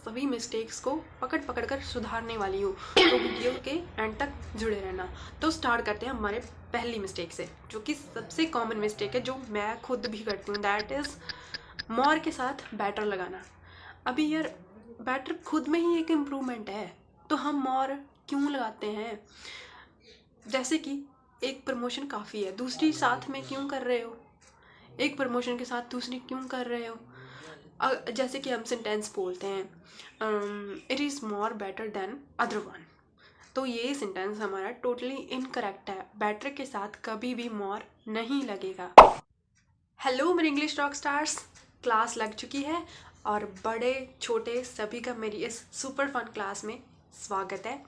सभी मिस्टेक्स को पकड़ पकड़ कर सुधारने वाली हूँ, तो वीडियो के एंड तक जुड़े रहना। तो स्टार्ट करते हैं हमारे पहली मिस्टेक से, जो कि सबसे कॉमन मिस्टेक है, जो मैं खुद भी करती हूँ। दैट इज़ मोर के साथ बैटर लगाना। अभी यार बैटर खुद में ही एक इम्प्रूवमेंट है, तो हम मोर क्यों लगाते हैं? जैसे कि एक प्रमोशन काफ़ी है, दूसरी साथ में क्यों कर रहे हो? एक प्रमोशन के साथ दूसरी क्यों कर रहे हो? जैसे कि हम सेंटेंस बोलते हैं it is more better than other one, तो ये सेंटेंस हमारा टोटली इनकरेक्ट है। बेटर के साथ कभी भी मोर नहीं लगेगा। हेलो मेरे इंग्लिश रॉक स्टार्स, क्लास लग चुकी है और बड़े छोटे सभी का मेरी इस सुपर फन क्लास में स्वागत है।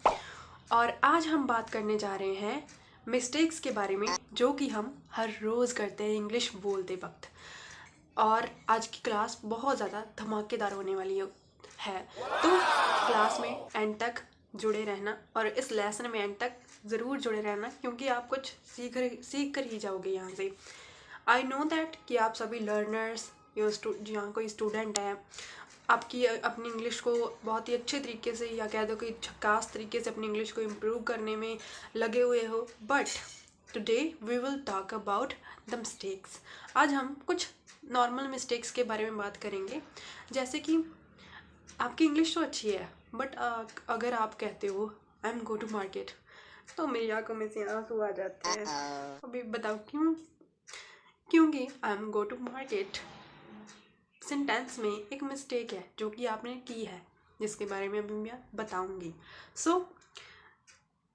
और आज हम बात करने जा रहे हैं मिस्टेक्स के बारे में, जो कि हम हर रोज़ करते हैं इंग्लिश बोलते वक्त। और आज की क्लास बहुत ज़्यादा धमाकेदार होने वाली है, तो क्लास में एंड तक जुड़े रहना और इस लेसन में एंड तक ज़रूर जुड़े रहना, क्योंकि आप कुछ सीख कर ही जाओगे यहाँ से। आई नो दैट कि आप सभी लर्नर्स यहाँ कोई स्टूडेंट है, आपकी अपनी इंग्लिश को बहुत ही अच्छे तरीके से, या कह दो कि झकास तरीके से अपनी इंग्लिश को इम्प्रूव करने में लगे हुए हो। But today we will talk about the mistakes. आज हम कुछ नॉर्मल मिस्टेक्स के बारे में बात करेंगे। जैसे कि आपकी इंग्लिश तो अच्छी है, बट अगर आप कहते हो I am go to market, तो मेरी आंखों में से आंसू आ जाते हैं। अभी बताओ क्यों? क्योंकि I am go to market sentence में एक मिस्टेक है जो कि आपने की है, जिसके बारे में अभी मैं बताऊंगी। सो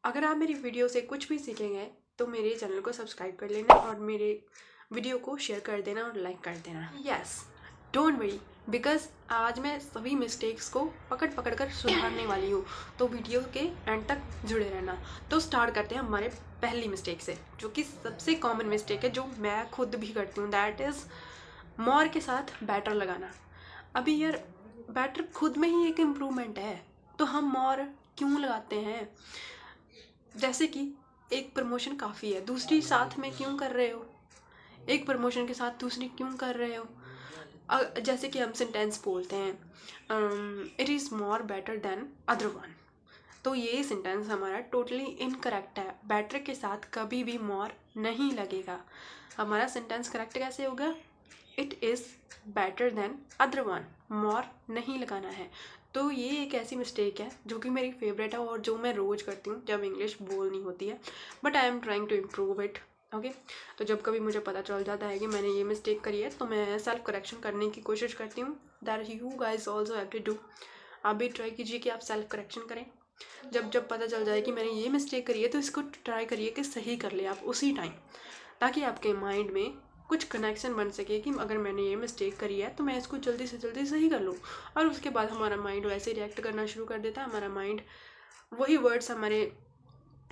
अगर आप मेरी वीडियो से कुछ भी सीखेंगे तो मेरे चैनल को सब्सक्राइब कर लेना और मेरे वीडियो को शेयर कर देना और लाइक कर देना। यस, डोंट वरी, बिकॉज आज मैं सभी मिस्टेक्स को पकड़ पकड़ कर सुधारने वाली हूँ, तो वीडियो के एंड तक जुड़े रहना। तो स्टार्ट करते हैं हमारे पहली मिस्टेक से, जो कि सबसे कॉमन मिस्टेक है, जो मैं खुद भी करती हूँ। दैट इज़ मोर के साथ बैटर लगाना। अभी यार बैटर खुद में ही एक इम्प्रूवमेंट है, तो हम मोर क्यों लगाते हैं? जैसे कि एक प्रमोशन काफ़ी है, दूसरी साथ में क्यों कर रहे हो? एक प्रमोशन के साथ दूसरी क्यों कर रहे हो? जैसे कि हम सेंटेंस बोलते हैं it is more better than other one, तो ये सेंटेंस हमारा टोटली इनकरेक्ट है। बेटर के साथ कभी भी मोर नहीं लगेगा। हमारा सेंटेंस करेक्ट कैसे होगा? It is better than other one, more नहीं लगाना है। तो ये एक ऐसी मिस्टेक है जो कि मेरी फेवरेट है और जो मैं रोज़ करती हूँ जब इंग्लिश बोलनी होती है, but I am trying to improve it. Okay, तो जब कभी मुझे पता चल जाता है कि मैंने ये मिस्टेक करी है, तो मैं सेल्फ करेक्शन करने की कोशिश करती हूँ। That you guys also have to do. आप भी ट्राई कीजिए कि आप सेल्फ करेक्शन करें। जब जब पता चल जाए कि मैंने ये मिस्टेक करी है, तो इसको ट्राई करिए कि सही कर ले आप उसी टाइम, ताकि आपके माइंड में कुछ कनेक्शन बन सके कि अगर मैंने ये मिस्टेक करी है तो मैं इसको जल्दी से जल्दी सही कर लूँ। और उसके बाद हमारा माइंड वैसे रिएक्ट करना शुरू कर देता है। हमारा माइंड वही वर्ड्स हमारे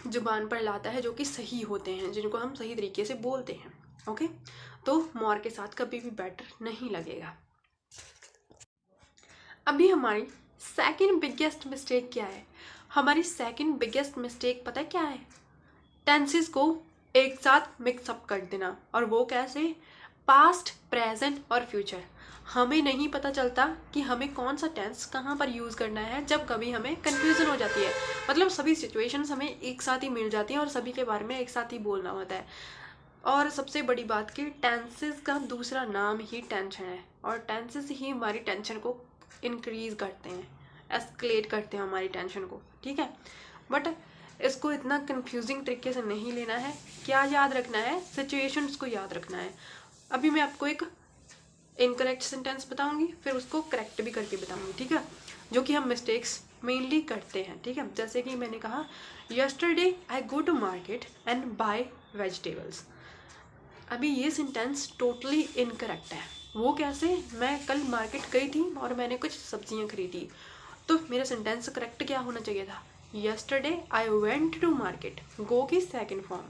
जुबान पर लाता है जो कि सही होते हैं, जिनको हम सही तरीके से बोलते हैं। ओके, तो मोर के साथ कभी भी बैटर नहीं लगेगा। अभी हमारी सेकंड बिगेस्ट मिस्टेक क्या है? हमारी सेकंड बिगेस्ट मिस्टेक पता है क्या है? टेंसेस को एक साथ मिक्सअप कर देना। और वो कैसे? पास्ट, प्रेजेंट और फ्यूचर। हमें नहीं पता चलता कि हमें कौन सा टेंस कहाँ पर यूज़ करना है, जब कभी हमें कन्फ्यूज़न हो जाती है। मतलब सभी सिचुएशंस हमें एक साथ ही मिल जाती हैं और सभी के बारे में एक साथ ही बोलना होता है। और सबसे बड़ी बात कि टेंसेस का दूसरा नाम ही टेंशन है, और टेंसेस ही हमारी टेंशन को इंक्रीज़ करते हैं, एस्केलेट करते हैं हमारी टेंशन को। ठीक है, बट इसको इतना कंफ्यूजिंग तरीके से नहीं लेना है। क्या याद रखना है? सिचुएशंस को याद रखना है। अभी मैं आपको एक इनकरेक्ट सेंटेंस बताऊंगी, फिर उसको करेक्ट भी करके बताऊंगी, ठीक है, जो कि हम मिस्टेक्स मेनली करते हैं। ठीक है, जैसे कि मैंने कहा yesterday I go to market and buy vegetables. अभी ये सेंटेंस टोटली इनकरेक्ट है। वो कैसे? मैं कल मार्केट गई थी और मैंने कुछ सब्जियां खरीदी, तो मेरा सेंटेंस करेक्ट क्या होना चाहिए था? Yesterday I went to market, go की second form.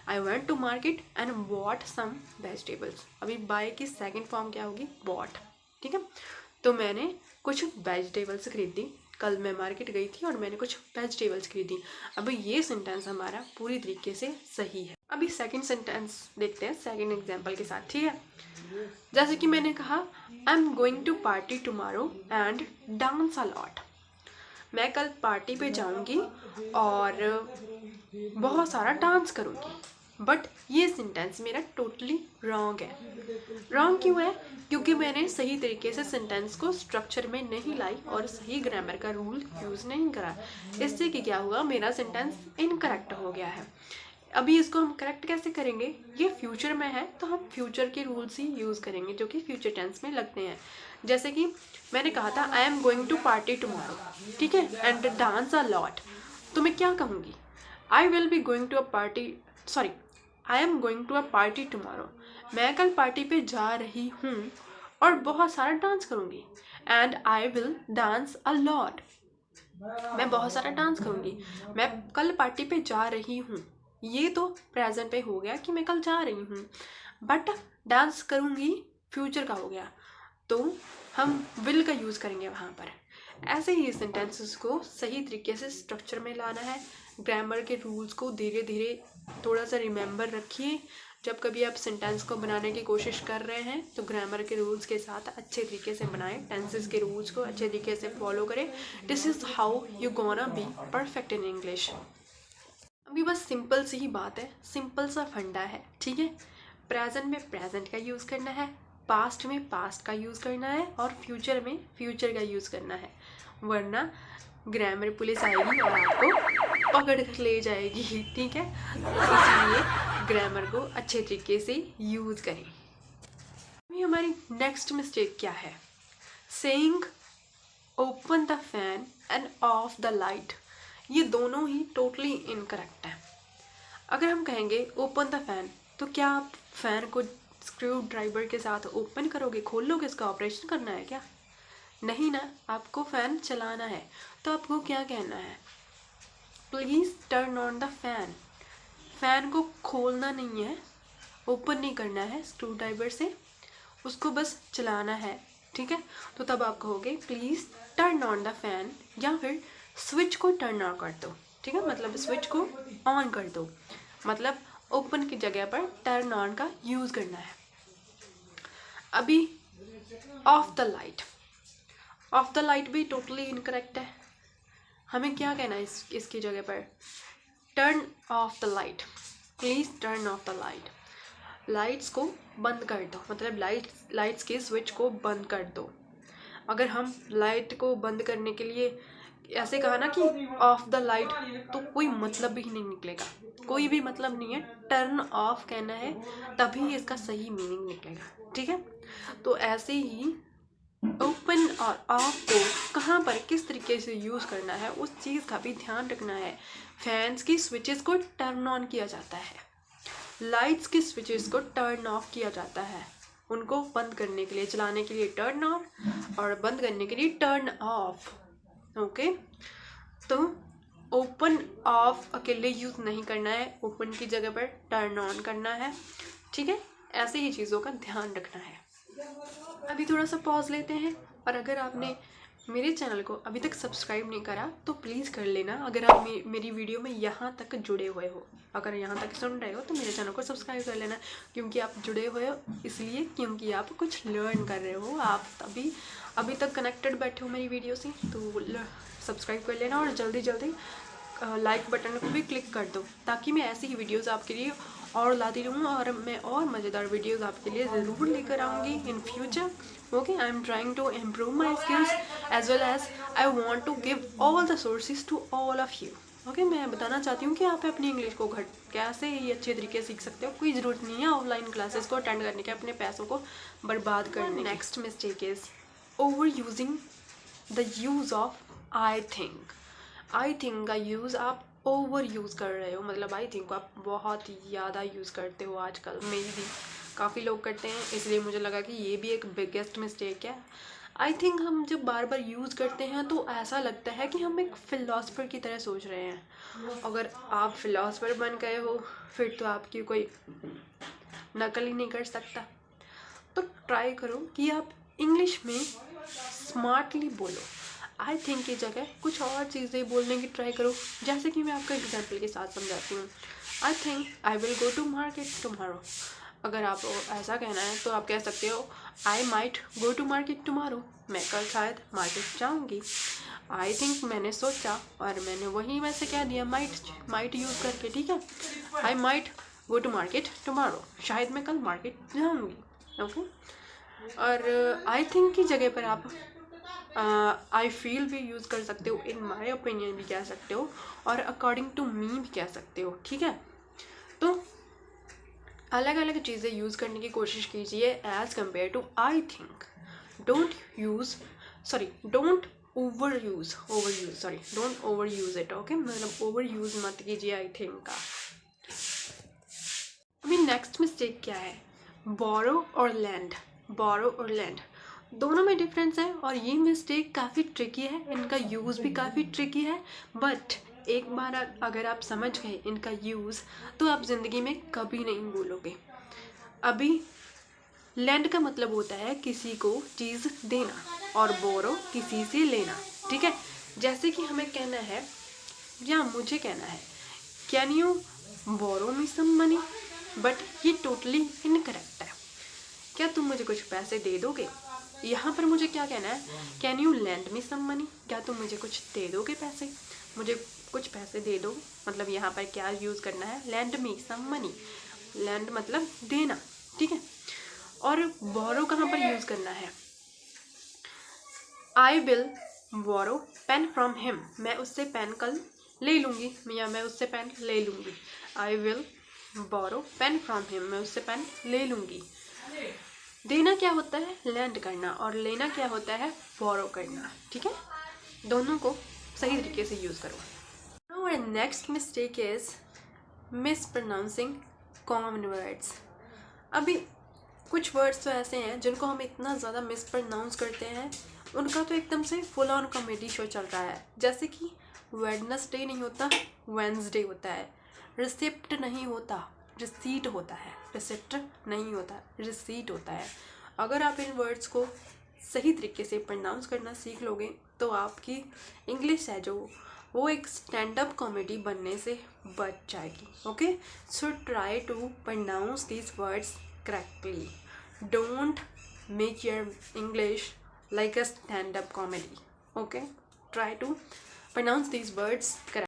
I went to market and bought some vegetables। अभी buy की सेकेंड फॉर्म क्या होगी? bought। ठीक है, तो मैंने कुछ वेजिटेबल्स खरीदी कल मैं मार्केट गई थी और मैंने कुछ वेजिटेबल्स खरीदी। अभी ये सेंटेंस हमारा पूरी तरीके से सही है। अभी सेकंड सेंटेंस देखते हैं सेकंड एग्जांपल के साथ, ठीक है। जैसे कि मैंने कहा I am going to party tomorrow and dance a lot. मैं कल पार्टी पे जाऊंगी और बहुत सारा डांस करूंगी। बट ये सेंटेंस मेरा टोटली रॉन्ग है। रॉन्ग क्यों है? क्योंकि मैंने सही तरीके से सेंटेंस को स्ट्रक्चर में नहीं लाई और सही ग्रामर का रूल यूज़ नहीं करा। इससे कि क्या हुआ, मेरा सेंटेंस इनकरेक्ट हो गया है। अभी इसको हम करेक्ट कैसे करेंगे? ये फ्यूचर में है तो हम फ्यूचर के रूल्स ही यूज़ करेंगे जो कि फ्यूचर टेंस में लगते हैं। जैसे कि मैंने कहा था I am going to party tomorrow, ठीक है, एंड डांस अ लॉट। तो मैं क्या कहूँगी? I will be going to a party, sorry, I am going to a party tomorrow. मैं कल पार्टी पे जा रही हूँ और बहुत सारा डांस करूँगी। And I will dance a lot. मैं बहुत सारा डांस करूँगी। मैं कल पार्टी पे जा रही हूँ, ये तो प्रेजेंट पे हो गया कि मैं कल जा रही हूँ, बट डांस करूँगी फ्यूचर का हो गया, तो हम विल का यूज़ करेंगे वहाँ पर। ऐसे ही सेंटेंसेस को सही तरीके से स्ट्रक्चर में लाना है। ग्रामर के रूल्स को धीरे धीरे थोड़ा सा रिमेंबर रखिए। जब कभी आप सेंटेंस को बनाने की कोशिश कर रहे हैं तो ग्रामर के रूल्स के साथ अच्छे तरीके से बनाएं, टेंसेस के रूल्स को अच्छे तरीके से फॉलो करें। This is how you gonna be perfect in English. अभी बस सिंपल सी ही बात है, सिंपल सा फंडा है, ठीक है। प्रेजेंट में प्रेजेंट का यूज़ करना है, पास्ट में पास्ट का यूज़ करना है और फ्यूचर में फ्यूचर का यूज़ करना है, वरना ग्रामर पुलिस आएगी और आपको पकड़ कर ले जाएगी, ठीक है। इसलिए ग्रामर को अच्छे तरीके से यूज़ करें। अभी हमारी नेक्स्ट मिस्टेक क्या है? Saying open the fan end of the light. ये दोनों ही टोटली इनकरेक्ट है। अगर हम कहेंगे ओपन द फैन, तो क्या आप फैन को स्क्रू ड्राइवर के साथ ओपन करोगे, खोल लोगे, इसका ऑपरेशन करना है क्या? नहीं ना, आपको फ़ैन चलाना है। तो आपको क्या कहना है? Please turn on the fan. Fan को खोलना नहीं है, ओपन नहीं करना है स्क्रू ड्राइवर से, उसको बस चलाना है, ठीक है। तो तब आप कहोगे please turn on the fan, या फिर स्विच को टर्न ऑन कर दो, ठीक है। मतलब स्विच को ऑन कर दो, मतलब ओपन की जगह पर टर्न ऑन का यूज़ करना है। अभी of the light, of the light भी टोटली इनकरेक्ट है। हमें क्या कहना है इसकी जगह पर? Turn off the light, please turn off the light. Lights को बंद कर दो, मतलब लाइट्स के स्विच को बंद कर दो। अगर हम लाइट को बंद करने के लिए ऐसे कहा ना कि ऑफ द लाइट, तो कोई मतलब ही नहीं निकलेगा, कोई भी मतलब नहीं है। टर्न ऑफ कहना है, तभी इसका सही मीनिंग निकलेगा, ठीक है। तो ऐसे ही ओपन और ऑफ को कहाँ पर किस तरीके से यूज़ करना है, उस चीज़ का भी ध्यान रखना है। फैंस की स्विचेस को टर्न ऑन किया जाता है, लाइट्स की स्विचेस को टर्न ऑफ किया जाता है। उनको बंद करने के लिए, चलाने के लिए टर्न ऑन और बंद करने के लिए टर्न ऑफ, ओके। तो ओपन ऑफ अकेले यूज़ नहीं करना है, ओपन की जगह पर टर्न ऑन करना है, ठीक है। ऐसे ही चीज़ों का ध्यान रखना है। अभी थोड़ा सा पॉज लेते हैं, और अगर आपने मेरे चैनल को अभी तक सब्सक्राइब नहीं करा तो प्लीज़ कर लेना। अगर आप मेरी वीडियो में यहाँ तक जुड़े हुए हो, अगर यहाँ तक सुन रहे हो, तो मेरे चैनल को सब्सक्राइब कर लेना। क्योंकि आप जुड़े हुए हो इसलिए, क्योंकि आप कुछ लर्न कर रहे हो, आप अभी तक कनेक्टेड बैठे हो मेरी वीडियो से, तो सब्सक्राइब कर लेना और जल्दी जल्दी लाइक बटन को भी क्लिक कर दो, ताकि मैं ऐसी ही वीडियोज़ आपके लिए और लाती रहूँ, और मैं और मज़ेदार वीडियोज़ आपके लिए ज़रूर लेकर आऊँगी in future. Okay, I am trying to improve my skills as well as I want to give all the sources to all of you. Okay, मैं बताना चाहती हूँ कि आप अपनी इंग्लिश को कैसे ही अच्छे तरीके से सीख सकते हो। कोई ज़रूरत नहीं है ऑफलाइन क्लासेस को अटेंड करने के, अपने पैसों को बर्बाद करने। Next mistake is over using the use of I think. I think का यूज़ आप ओवर यूज़ कर रहे हो, मतलब आई थिंक को आप बहुत ज़्यादा यूज़ करते हो आजकल। मेरी भी काफ़ी लोग करते हैं, इसलिए मुझे लगा कि ये भी एक बिगेस्ट मिस्टेक है। आई थिंक हम जब बार बार यूज़ करते हैं तो ऐसा लगता है कि हम एक फ़िलासफ़र की तरह सोच रहे हैं। अगर आप फ़िलासफ़र बन गए हो फिर तो आपकी कोई नकल ही नहीं कर सकता। तो ट्राई करो कि आप इंग्लिश में स्मार्टली बोलो। आई थिंक की जगह कुछ और चीज़ें बोलने की ट्राई करो। जैसे कि मैं आपको एग्जाम्पल के साथ समझाती हूँ। I think I will go to market tomorrow. अगर आप ऐसा कहना है तो आप कह सकते हो I might go to market tomorrow. मैं कल शायद मार्केट जाऊँगी। आई थिंक मैंने सोचा और मैंने वही वैसे कह दिया माइट यूज़ करके, ठीक है। I might go to market tomorrow, शायद मैं कल मार्केट जाऊँगी, ओके। और आई थिंक की जगह पर आप आई फील भी यूज़ कर सकते हो, इन माई ओपिनियन भी कह सकते हो, और अकॉर्डिंग टू मी भी कह सकते हो, ठीक है। तो अलग अलग चीज़ें यूज़ करने की कोशिश कीजिए as compare to I think. Don't over use it, okay. मतलब ओवर यूज़ मत कीजिए आई थिंक का। अभी नेक्स्ट मिस्टेक क्या है, बोरो और लैंड दोनों में डिफरेंस है, और ये मिस्टेक काफ़ी ट्रिकी है, इनका यूज़ भी काफ़ी ट्रिकी है। बट एक बार अगर आप समझ गए इनका यूज़ तो आप ज़िंदगी में कभी नहीं भूलोगे। अभी लैंड का मतलब होता है किसी को चीज़ देना, और बोरो किसी से लेना, ठीक है। जैसे कि हमें कहना है या मुझे कहना है can you borrow me some money, but ये टोटली इनकरेक्ट है। क्या तुम मुझे कुछ पैसे दे दोगे? यहाँ पर मुझे क्या कहना है, can you lend me some money, क्या तुम मुझे कुछ दे दोगे पैसे, मुझे कुछ पैसे दे दो। मतलब यहाँ पर क्या यूज़ करना है, land me some money. Land मतलब देना, ठीक है। और बोरो कहाँ पर यूज़ करना है, I will borrow pen from him, मैं उससे पेन कल ले लूँगी, या मैं उससे पेन ले लूँगी। I will borrow pen from him, मैं उससे पेन ले लूँगी। देना क्या होता है, लैंड करना, और लेना क्या होता है, बोरो करना, ठीक है। दोनों को सही तरीके से यूज़ करो। और next mistake is miss pronouncing common words. अभी कुछ वर्ड्स तो ऐसे हैं जिनको हम इतना ज़्यादा मिस प्रोनाउंस करते हैं, उनका तो एकदम से फुल ऑन कॉमेडी शो चल रहा है। जैसे कि वेडनेसडे नहीं होता, वेंसडे होता है। रिसिप्ट नहीं होता, रिसीट होता है। रिसिप्ट नहीं होता, रिसीट होता है। अगर आप इन वर्ड्स को सही तरीके से प्रोनाउंस करना सीख लोगे तो आपकी इंग्लिश है जो वो एक स्टैंड अप कॉमेडी बनने से बच जाएगी, okay. So try to pronounce these words correctly. Don't make your English like a stand-up comedy. Okay? Try to pronounce these words correctly.